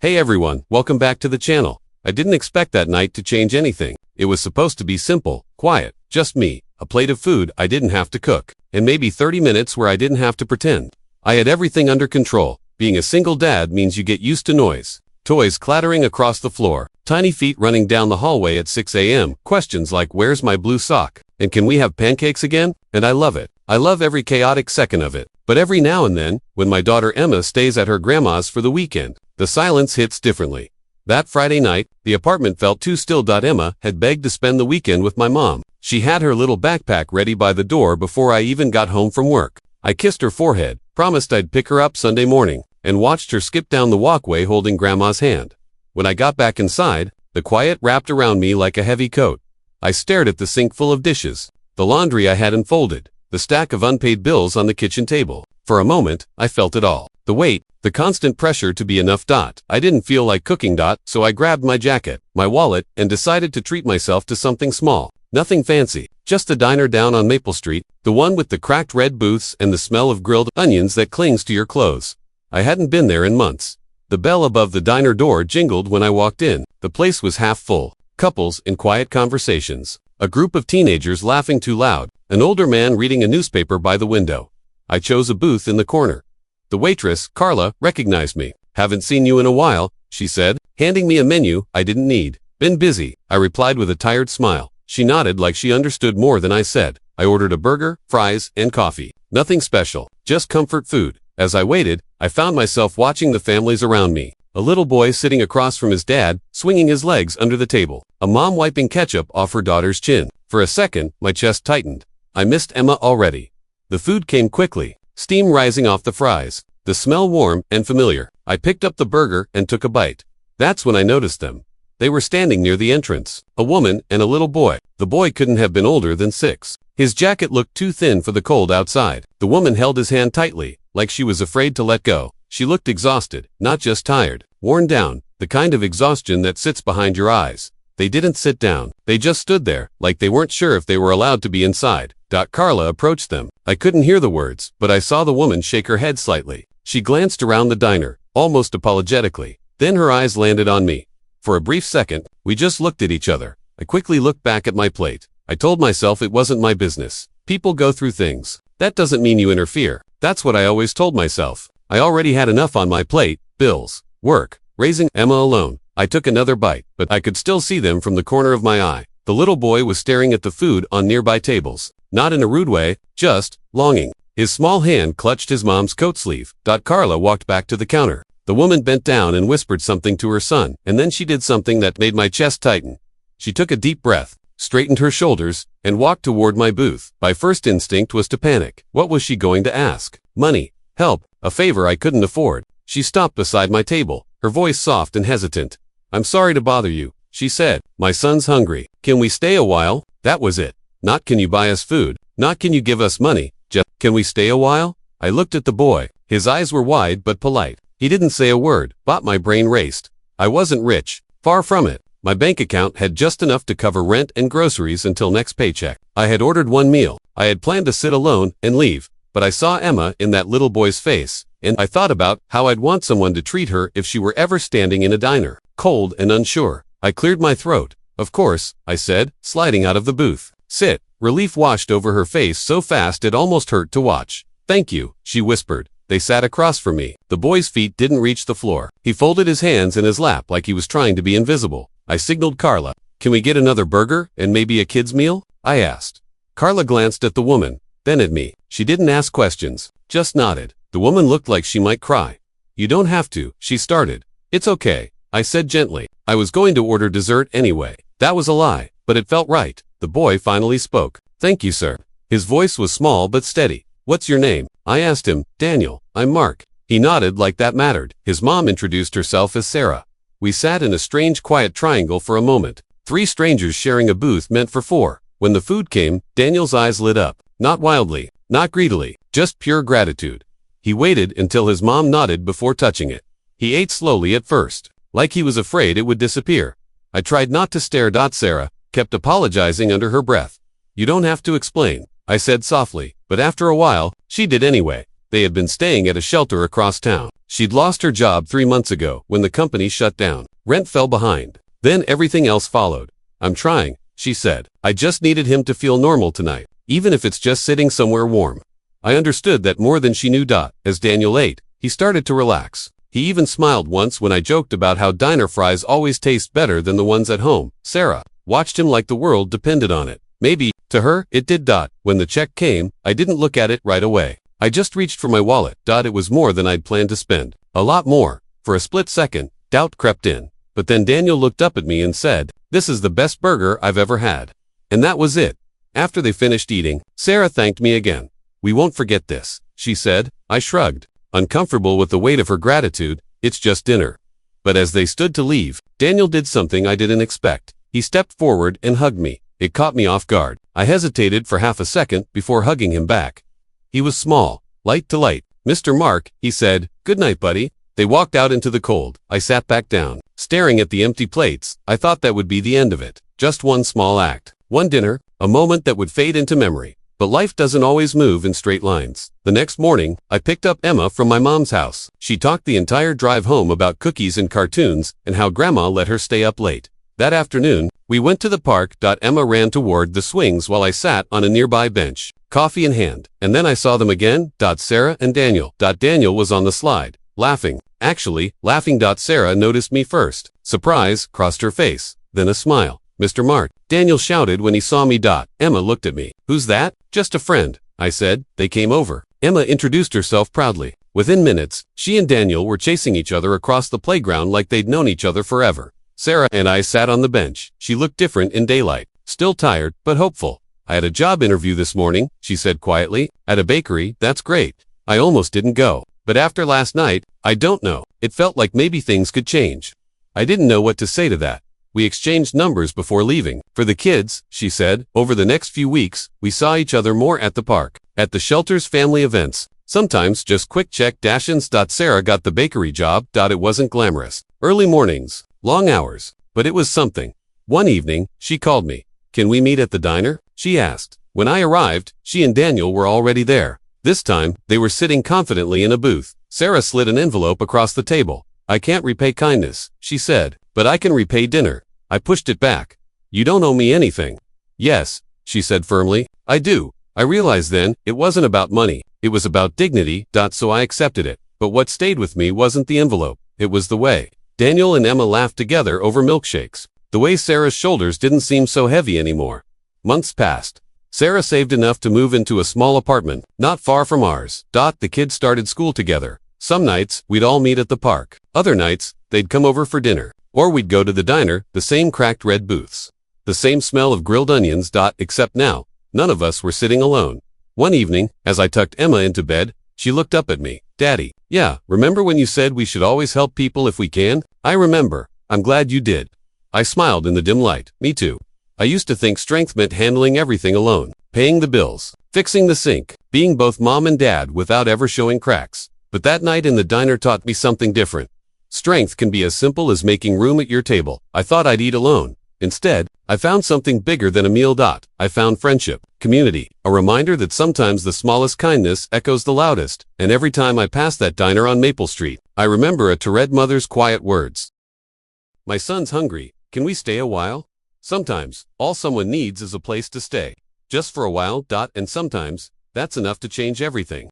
Hey everyone, welcome back to the channel. I didn't expect that night to change anything. It was supposed to be simple, quiet, just me, a plate of food I didn't have to cook, and maybe 30 minutes where I didn't have to pretend. I had everything under control. Being a single dad means you get used to noise. Toys clattering across the floor, tiny feet running down the hallway at 6 a.m., questions like where's my blue sock, and can we have pancakes again? And I love it. I love every chaotic second of it. But every now and then, when my daughter Emma stays at her grandma's for the weekend, the silence hits differently. That Friday night, the apartment felt too still. Emma had begged to spend the weekend with my mom. She had her little backpack ready by the door before I even got home from work. I kissed her forehead, promised I'd pick her up Sunday morning, and watched her skip down the walkway holding Grandma's hand. When I got back inside, the quiet wrapped around me like a heavy coat. I stared at the sink full of dishes, the laundry I hadn't folded, the stack of unpaid bills on the kitchen table. For a moment, I felt it all. The weight, the constant pressure to be enough. I didn't feel like cooking. So I grabbed my jacket, my wallet, and decided to treat myself to something small. Nothing fancy, just the diner down on Maple Street, the one with the cracked red booths and the smell of grilled onions that clings to your clothes. I hadn't been there in months. The bell above the diner door jingled when I walked in. The place was half full. Couples in quiet conversations. A group of teenagers laughing too loud. An older man reading a newspaper by the window. I chose a booth in the corner. The waitress, Carla, recognized me. Haven't seen you in a while, she said, handing me a menu I didn't need. Been busy, I replied with a tired smile. She nodded like she understood more than I said. I ordered a burger, fries, and coffee. Nothing special, just comfort food. As I waited, I found myself watching the families around me. A little boy sitting across from his dad, swinging his legs under the table. A mom wiping ketchup off her daughter's chin. For a second, my chest tightened. I missed Emma already. The food came quickly, steam rising off the fries, the smell warm and familiar. I picked up the burger and took a bite. That's when I noticed them. They were standing near the entrance, a woman and a little boy. The boy couldn't have been older than 6. His jacket looked too thin for the cold outside. The woman held his hand tightly, like she was afraid to let go. She looked exhausted, not just tired, worn down, the kind of exhaustion that sits behind your eyes. They didn't sit down. They just stood there, like they weren't sure if they were allowed to be inside. Carla approached them. I couldn't hear the words, but I saw the woman shake her head slightly. She glanced around the diner, almost apologetically. Then her eyes landed on me. For a brief second, we just looked at each other. I quickly looked back at my plate. I told myself it wasn't my business. People go through things. That doesn't mean you interfere. That's what I always told myself. I already had enough on my plate, bills, work, raising Emma alone. I took another bite, but I could still see them from the corner of my eye. The little boy was staring at the food on nearby tables. Not in a rude way, just longing. His small hand clutched his mom's coat sleeve. Carla walked back to the counter. The woman bent down and whispered something to her son, and then she did something that made my chest tighten. She took a deep breath, straightened her shoulders, and walked toward my booth. My first instinct was to panic. What was she going to ask? Money, help, a favor I couldn't afford. She stopped beside my table, her voice soft and hesitant. I'm sorry to bother you, she said. My son's hungry. Can we stay a while? That was it. Not can you buy us food, not can you give us money, just can we stay a while? I looked at the boy. His eyes were wide but polite. He didn't say a word, but my brain raced. I wasn't rich, far from it. My bank account had just enough to cover rent and groceries until next paycheck. I had ordered one meal. I had planned to sit alone and leave, but I saw Emma in that little boy's face, and I thought about how I'd want someone to treat her if she were ever standing in a diner, cold and unsure. I cleared my throat. Of course, I said, sliding out of the booth. Sit. Relief washed over her face so fast it almost hurt to watch. Thank you, she whispered. They sat across from me. The boy's feet didn't reach the floor. He folded his hands in his lap like he was trying to be invisible. I signaled Carla. Can we get another burger and maybe a kid's meal? I asked. Carla glanced at the woman, then at me. She didn't ask questions, just nodded. The woman looked like she might cry. You don't have to, she started. It's okay, I said gently. I was going to order dessert anyway. That was a lie, but it felt right. The boy finally spoke. Thank you, sir. His voice was small but steady. What's your name? I asked him. Daniel. I'm Mark. He nodded like that mattered. His mom introduced herself as Sarah. We sat in a strange quiet triangle for a moment. 3 strangers sharing a booth meant for 4. When the food came, Daniel's eyes lit up. Not wildly, not greedily, just pure gratitude. He waited until his mom nodded before touching it. He ate slowly at first, like he was afraid it would disappear. I tried not to stare. Sarah kept apologizing under her breath. You don't have to explain, I said softly, but after a while, she did anyway. They had been staying at a shelter across town. She'd lost her job 3 months ago when the company shut down. Rent fell behind. Then everything else followed. "I'm trying," she said. "I just needed him to feel normal tonight, even if it's just sitting somewhere warm." I understood that more than she knew. As Daniel ate, he started to relax. He even smiled once when I joked about how diner fries always taste better than the ones at home. Sarah watched him like the world depended on it. Maybe, to her, it did. When the check came, I didn't look at it right away. I just reached for my wallet. It was more than I'd planned to spend. A lot more. For a split second, doubt crept in. But then Daniel looked up at me and said, "This is the best burger I've ever had." And that was it. After they finished eating, Sarah thanked me again. "We won't forget this," she said. I shrugged, uncomfortable with the weight of her gratitude. "It's just dinner." But as they stood to leave, Daniel did something I didn't expect. He stepped forward and hugged me. It caught me off guard. I hesitated for half a second before hugging him back. He was small, light to light. "Mr. Mark," he said. "Good night, buddy." They walked out into the cold. I sat back down, staring at the empty plates. I thought that would be the end of it. Just one small act. One dinner, a moment that would fade into memory. But life doesn't always move in straight lines. The next morning, I picked up Emma from my mom's house. She talked the entire drive home about cookies and cartoons and how Grandma let her stay up late. That afternoon, we went to the park. Emma ran toward the swings while I sat on a nearby bench, coffee in hand. And then I saw them again. Sarah and Daniel. Daniel was on the slide, laughing. Actually, laughing. Sarah noticed me first. Surprise crossed her face, then a smile. "Mr. Mark," Daniel shouted when he saw me. Emma looked at me. "Who's that?" "Just a friend," I said. "They came over." Emma introduced herself proudly. Within minutes, she and Daniel were chasing each other across the playground like they'd known each other forever. Sarah and I sat on the bench. She looked different in daylight. Still tired, but hopeful. "I had a job interview this morning," she said quietly. "At a bakery." "That's great." I almost didn't go. But after last night, I don't know. It felt like maybe things could change. I didn't know what to say to that. We exchanged numbers before leaving. "For the kids," she said, "over the next few weeks, we saw each other more at the park, at the shelter's family events. Sometimes just quick check-ins." Sarah got the bakery job. It wasn't glamorous. Early mornings, long hours, but it was something. One evening, she called me. "Can we meet at the diner?" she asked. When I arrived, she and Daniel were already there. This time, they were sitting confidently in a booth. Sarah slid an envelope across the table. "I can't repay kindness," she said, "but I can repay dinner." I pushed it back. "You don't owe me anything." "Yes," she said firmly, "I do." I realized then, it wasn't about money. It was about dignity. So I accepted it. But what stayed with me wasn't the envelope. It was the way. Daniel and Emma laughed together over milkshakes. The way Sarah's shoulders didn't seem so heavy anymore. Months passed. Sarah saved enough to move into a small apartment, not far from ours. The kids started school together. Some nights, we'd all meet at the park. Other nights, they'd come over for dinner. Or we'd go to the diner, the same cracked red booths. The same smell of grilled onions. Except now, none of us were sitting alone. One evening, as I tucked Emma into bed, she looked up at me. "Daddy, yeah, remember when you said we should always help people if we can?" "I remember. I'm glad you did." I smiled in the dim light. Me too. I used to think strength meant handling everything alone, paying the bills, fixing the sink, being both mom and dad without ever showing cracks. But that night in the diner taught me something different. Strength can be as simple as making room at your table. I thought I'd eat alone. Instead, I found something bigger than a meal. I found friendship, community, a reminder that sometimes the smallest kindness echoes the loudest. And every time I pass that diner on Maple Street, I remember a Tourette mother's quiet words. "My son's hungry. Can we stay a while?" Sometimes, all someone needs is a place to stay. Just for a while. And sometimes, that's enough to change everything.